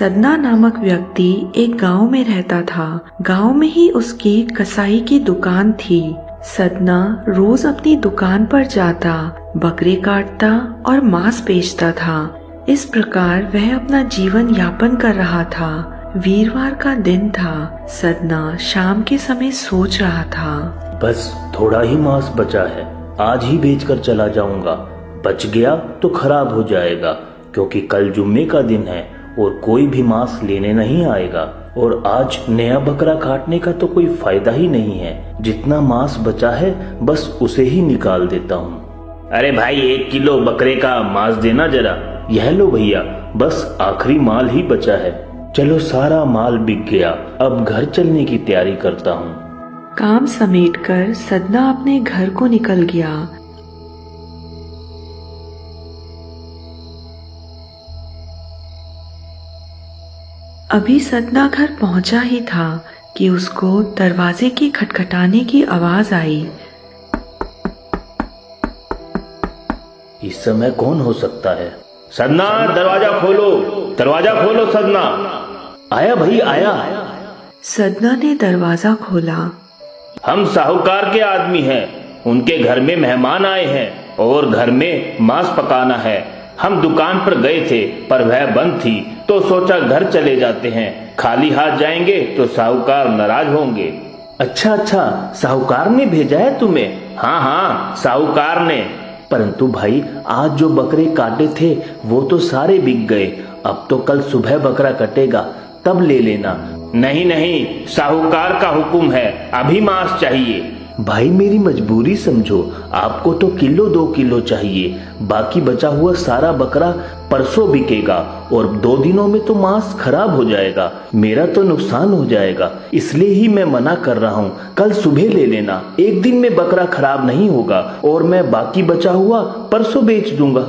सदना नामक व्यक्ति एक गांव में रहता था। गांव में ही उसकी कसाई की दुकान थी। सदना रोज अपनी दुकान पर जाता, बकरे काटता और मांस बेचता था। इस प्रकार वह अपना जीवन यापन कर रहा था। वीरवार का दिन था। सदना शाम के समय सोच रहा था, बस थोड़ा ही मांस बचा है, आज ही बेचकर चला जाऊंगा। बच गया तो खराब हो जाएगा, क्योंकि कल जुम्मे का दिन है और कोई भी मांस लेने नहीं आएगा। और आज नया बकरा काटने का तो कोई फायदा ही नहीं है। जितना मांस बचा है बस उसे ही निकाल देता हूँ। अरे भाई, 1 किलो बकरे का मांस देना जरा। यह लो भैया, बस आखिरी माल ही बचा है। चलो, सारा माल बिक गया, अब घर चलने की तैयारी करता हूँ। काम समेटकर सदना अपने घर को निकल गया। अभी सदना घर पहुंचा ही था कि उसको दरवाजे की खटखटाने की आवाज आई। इस समय कौन हो सकता है? सदना, दरवाजा खोलो, दरवाजा खोलो सदना। आया भाई, आया। सदना ने दरवाजा खोला। हम साहूकार के आदमी हैं, उनके घर में मेहमान आए हैं और घर में मांस पकाना है। हम दुकान पर गए थे पर वह बंद थी, तो सोचा घर चले जाते हैं। खाली हाथ जाएंगे तो साहूकार नाराज होंगे। अच्छा अच्छा, साहूकार ने भेजा है तुम्हें? हाँ हाँ, साहूकार ने। परंतु भाई, आज जो बकरे काटे थे वो तो सारे बिक गए। अब तो कल सुबह बकरा कटेगा, तब ले लेना। नहीं नहीं, साहूकार का हुक्म है, अभी मांस चाहिए। भाई, मेरी मजबूरी समझो, आपको तो 1-2 किलो चाहिए। बाकी बचा हुआ सारा बकरा परसों बिकेगा और 2 दिनों में तो मांस खराब हो जाएगा। मेरा तो नुकसान हो जाएगा, इसलिए ही मैं मना कर रहा हूँ। कल सुबह ले लेना, 1 दिन में बकरा खराब नहीं होगा और मैं बाकी बचा हुआ परसों बेच दूंगा।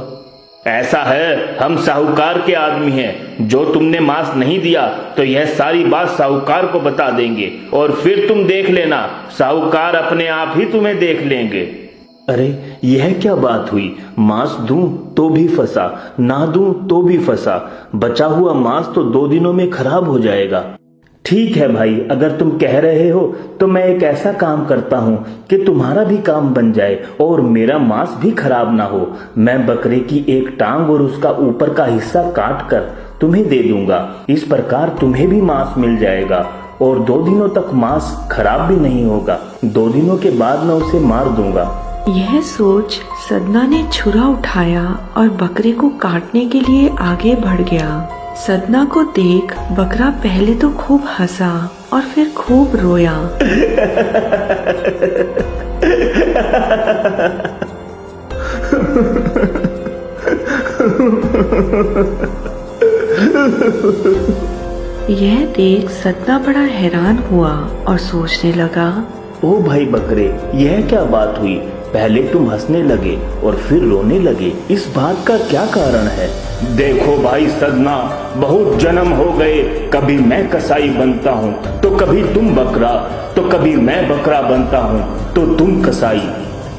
ऐसा है, हम साहूकार के आदमी हैं। जो तुमने मांस नहीं दिया तो यह सारी बात साहूकार को बता देंगे और फिर तुम देख लेना, साहूकार अपने आप ही तुम्हें देख लेंगे। अरे, यह क्या बात हुई? मांस दूं तो भी फंसा, ना दूं तो भी फंसा। बचा हुआ मांस तो 2 दिनों में खराब हो जाएगा। ठीक है भाई, अगर तुम कह रहे हो तो मैं एक ऐसा काम करता हूँ कि तुम्हारा भी काम बन जाए और मेरा मांस भी खराब ना हो। मैं बकरे की एक टांग और उसका ऊपर का हिस्सा काट कर तुम्हें दे दूंगा। इस प्रकार तुम्हें भी मांस मिल जाएगा और 2 दिनों तक मांस खराब भी नहीं होगा। 2 दिनों के बाद मैं उसे मार दूंगा। यह सोच सदना ने छुरा उठाया और बकरे को काटने के लिए आगे बढ़ गया। सदना को देख बकरा पहले तो खूब हंसा और फिर खूब रोया। यह देख सदना बड़ा हैरान हुआ और सोचने लगा, ओ भाई बकरे, यह क्या बात हुई? पहले तुम हंसने लगे और फिर रोने लगे, इस बात का क्या कारण है? देखो भाई सदना, बहुत जन्म हो गए, कभी मैं कसाई बनता हूँ तो कभी तुम बकरा, तो कभी मैं बकरा बनता हूँ तो तुम कसाई।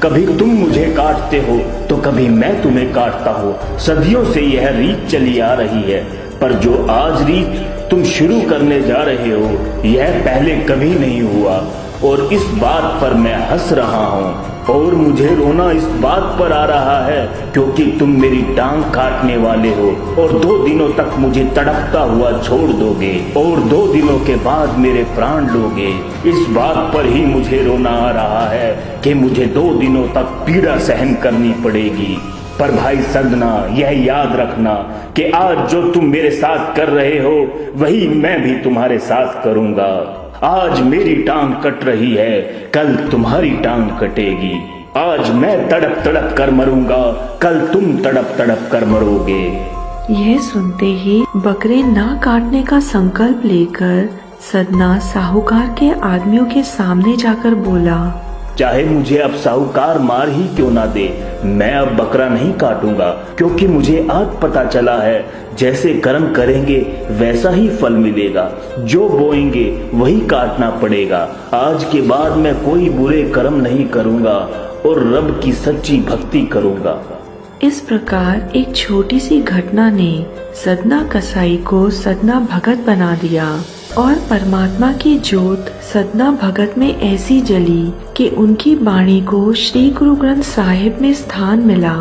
कभी तुम मुझे काटते हो तो कभी मैं तुम्हें काटता हूँ। सदियों से यह रीत चली आ रही है, पर जो आज रीत तुम शुरू करने जा रहे हो, यह पहले कभी नहीं हुआ। और इस बात पर मैं हंस रहा हूँ और मुझे रोना इस बात पर आ रहा है क्योंकि तुम मेरी टांग काटने वाले हो और 2 दिनों तक मुझे तड़पता हुआ छोड़ दोगे और 2 दिनों के बाद मेरे प्राण लोगे। इस बात पर ही मुझे रोना आ रहा है कि मुझे 2 दिनों तक पीड़ा सहन करनी पड़ेगी। पर भाई सदना, यह याद रखना कि आज जो तुम मेरे साथ कर रहे हो वही मैं भी तुम्हारे साथ करूंगा। आज मेरी टांग कट रही है, कल तुम्हारी टांग कटेगी। आज मैं तड़प तड़प कर मरूंगा, कल तुम तड़प तड़प कर मरोगे। यह सुनते ही बकरे ना काटने का संकल्प लेकर सदना साहूकार के आदमियों के सामने जाकर बोला, चाहे मुझे अब साहूकार मार ही क्यों ना दे, मैं अब बकरा नहीं काटूंगा, क्योंकि मुझे आज पता चला है जैसे कर्म करेंगे वैसा ही फल मिलेगा। जो बोएंगे वही काटना पड़ेगा। आज के बाद मैं कोई बुरे कर्म नहीं करूंगा और रब की सच्ची भक्ति करूंगा। इस प्रकार एक छोटी सी घटना ने सदना कसाई को सदना भगत बना दिया और परमात्मा की ज्योत सदना भगत में ऐसी जली कि उनकी वाणी को श्री गुरु ग्रंथ साहिब में स्थान मिला।